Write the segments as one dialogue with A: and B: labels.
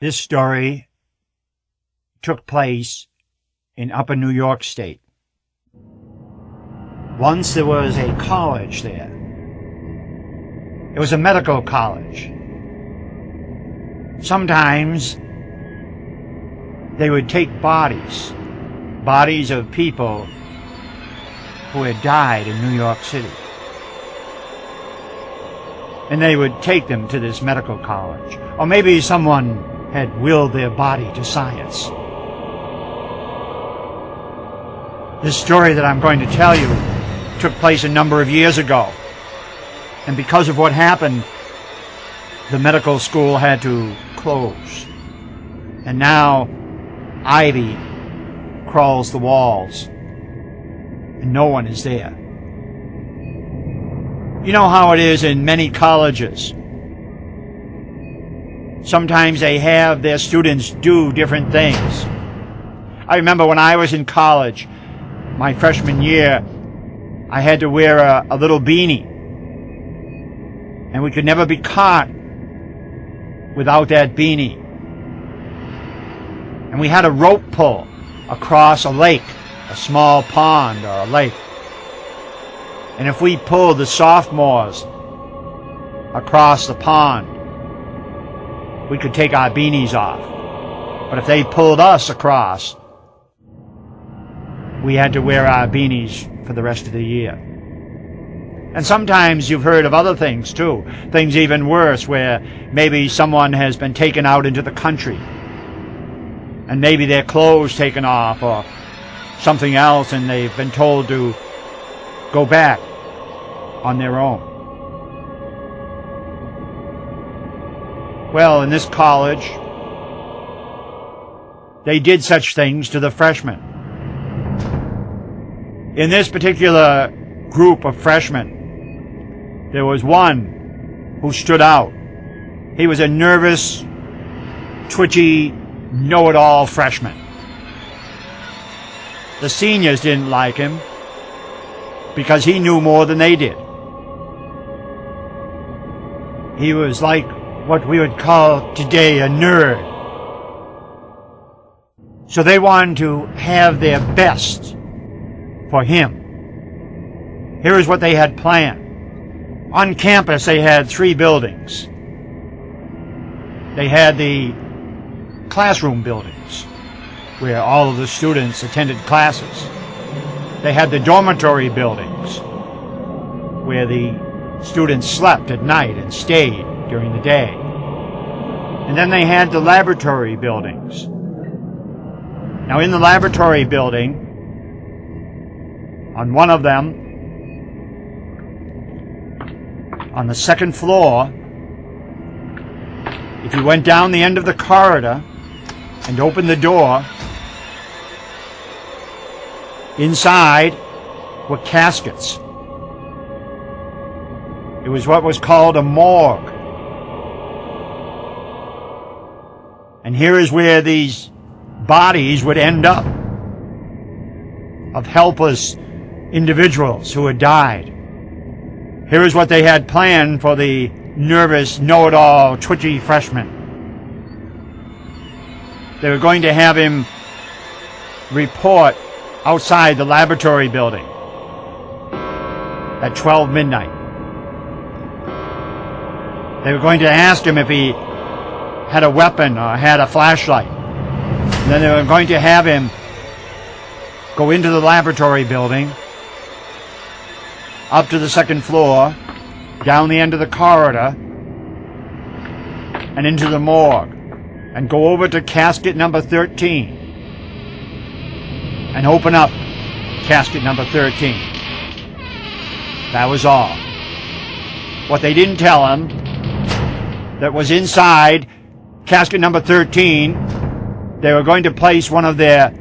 A: This story took place in Upper New York State. Once there was a college there. It was a medical college. Sometimes they would take bodies of people who had died in New York City. And they would take them to this medical college. Or maybe someone had willed their body to science. This story that I'm going to tell you took place a number of years ago. And because of what happened, the medical school had to close. And now ivy crawls the walls, and no one is there. You know how it is in many colleges. Sometimes they have their students do different things. I remember when I was in college, my freshman year, I had to wear a little beanie. And we could never be caught without that beanie. And we had a rope pull across a lake, a small pond or a lake. And if we pulled the sophomores across the pond, we could take our beanies off. But if they pulled us across, we had to wear our beanies for the rest of the year. And sometimes you've heard of other things too. Things even worse, where maybe someone has been taken out into the country and maybe their clothes taken off or something else, and they've been told to go back on their own. Well, in this college, they did such things to the freshmen. In this particular group of freshmen, there was one who stood out. He was a nervous, twitchy, know-it-all freshman. The seniors didn't like him because he knew more than they did. He was like what we would call today a nerd. So they wanted to have their best for him. Here is what they had planned. On campus, they had 3 buildings. They had the classroom buildings, where all of the students attended classes. They had the dormitory buildings, where the students slept at night and stayed during the day. And then they had the laboratory buildings. Now, in the laboratory building, on one of them, on the second floor, if you went down the end of the corridor and opened the door, inside were caskets. It was what was called a morgue. And here is where these bodies would end up, of helpless individuals who had died. Here is what they had planned for the nervous, know-it-all, twitchy freshman. They were going to have him report outside the laboratory building at 12 midnight. They were going to ask him if he had a weapon or had a flashlight. And then they were going to have him go into the laboratory building, up to the second floor, down the end of the corridor, and into the morgue, and go over to casket number 13, and open up casket number 13. That was all. What they didn't tell him, that was inside casket number 13, they were going to place one of their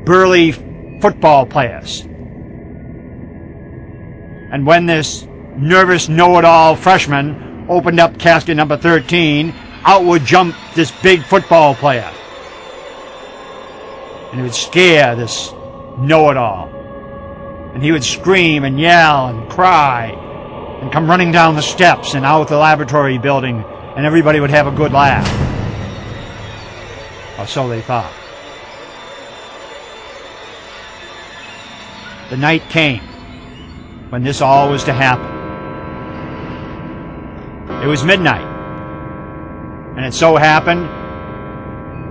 A: burly football players. And when this nervous, know-it-all freshman opened up casket number 13, out would jump this big football player. And it would scare this know-it-all. And he would scream and yell and cry and come running down the steps and out the laboratory building, and everybody would have a good laugh. or so they thought. The night came when this all was to happen. It was midnight, and it so happened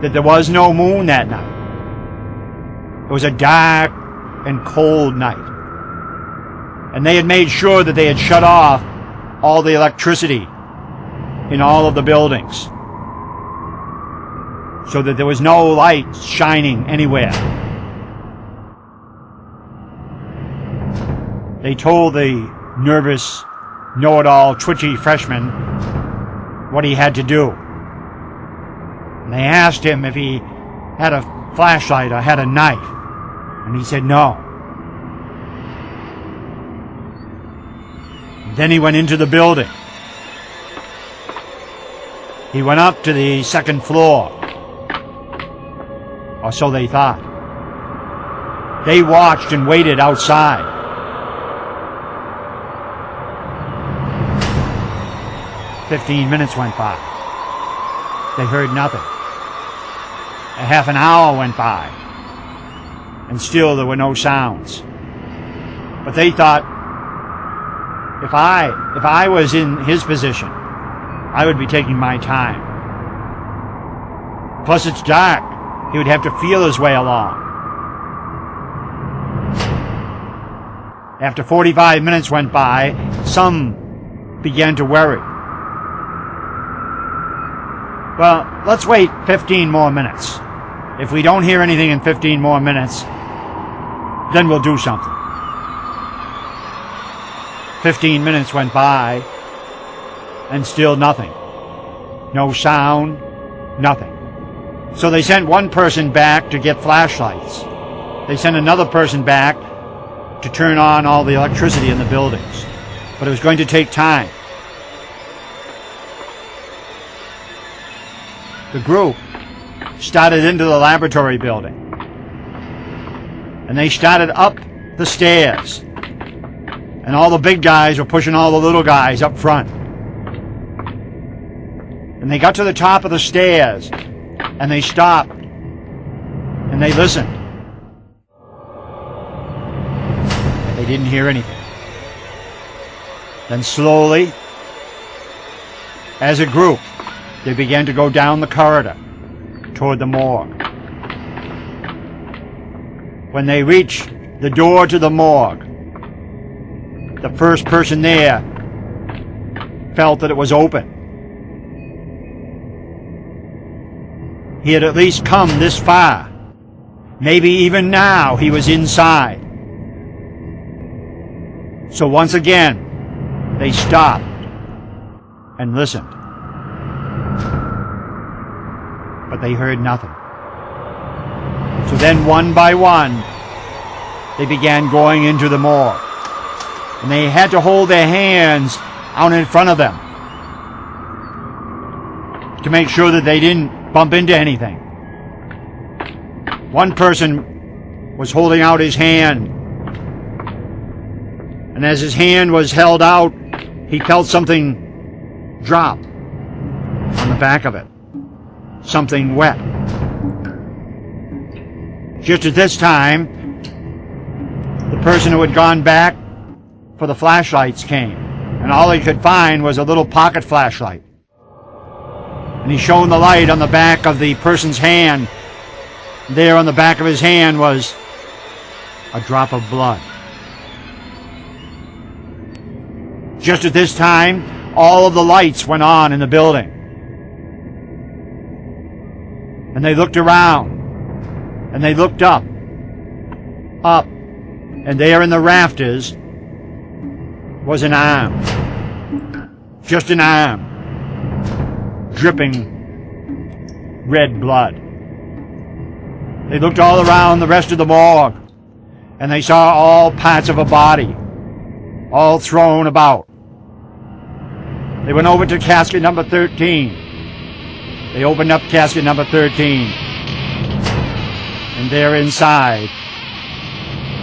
A: that there was no moon that night. It was a dark and cold night, and they had made sure that they had shut off all the electricity in all of the buildings so that there was no light shining anywhere. They told the nervous, know-it-all, twitchy freshman what he had to do. And they asked him if he had a flashlight or had a knife, and he said no. And then he went into the building. He went up to the second floor, or so they thought. They watched and waited outside. 15 minutes went by. They heard nothing. A half an hour went by, and still there were no sounds. But they thought, if I was in his position, I would be taking my time. Plus it's dark. He would have to feel his way along. After 45 minutes went by, some began to worry. Well, let's wait 15 more minutes. If we don't hear anything in 15 more minutes, then we'll do something. 15 minutes went by, and still nothing. No sound, nothing. So they sent one person back to get flashlights. They sent another person back to turn on all the electricity in the buildings. But it was going to take time. The group started into the laboratory building, and they started up the stairs, and all the big guys were pushing all the little guys up front. And they got to the top of the stairs, and they stopped, and they listened. And they didn't hear anything. Then slowly, as a group, they began to go down the corridor toward the morgue. When they reached the door to the morgue, the first person there felt that it was open. He had at least come this far. Maybe even now he was inside. So once again, they stopped and listened. But they heard nothing. So then one by one, they began going into the morgue. And they had to hold their hands out in front of them to make sure that they didn't bump into anything. One person was holding out his hand, and as his hand was held out, he felt something drop on the back of it. Something wet. Just at this time, the person who had gone back for the flashlights came, and all he could find was a little pocket flashlight. And he shone the light on the back of the person's hand. There on the back of his hand was a drop of blood. Just at this time, all of the lights went on in the building. And they looked around, and they looked up, and there in the rafters was an arm. Just an arm, dripping red blood. They looked all around the rest of the morgue, and they saw all parts of a body, all thrown about. They went over to casket number 13. They opened up casket number 13, and there inside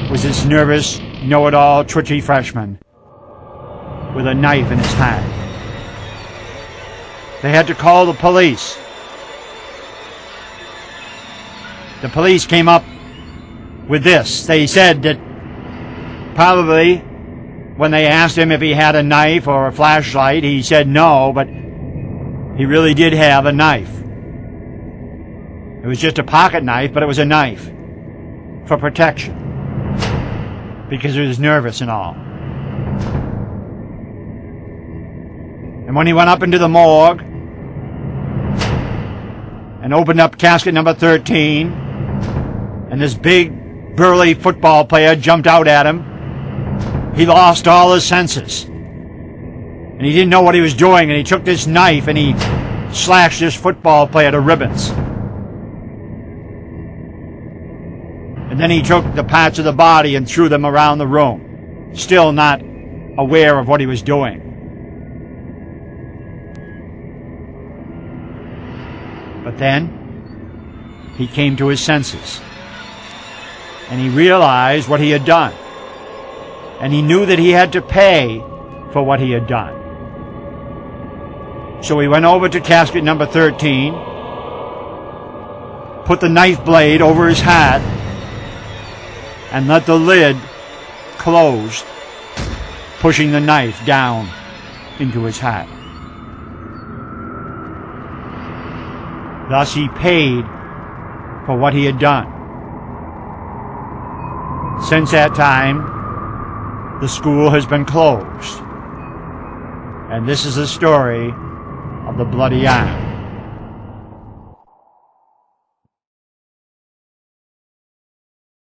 A: was this nervous, know-it-all, twitchy freshman with a knife in his hand. They had to call the police. The police came up with this. They said that probably when they asked him if he had a knife or a flashlight, he said no, but he really did have a knife. It was just a pocket knife, but it was a knife for protection because he was nervous and all. And when he went up into the morgue and opened up casket number 13, and this big, burly football player jumped out at him, he lost all his senses. And he didn't know what he was doing, and he took this knife and he slashed this football player to ribbons. And then he took the parts of the body and threw them around the room, still not aware of what he was doing. But then he came to his senses, and he realized what he had done, and he knew that he had to pay for what he had done. So he went over to casket number 13, put the knife blade over his hat, and let the lid close, pushing the knife down into his hat. Thus he paid for what he had done. Since that time, the school has been closed. And this is the story of the bloody arm.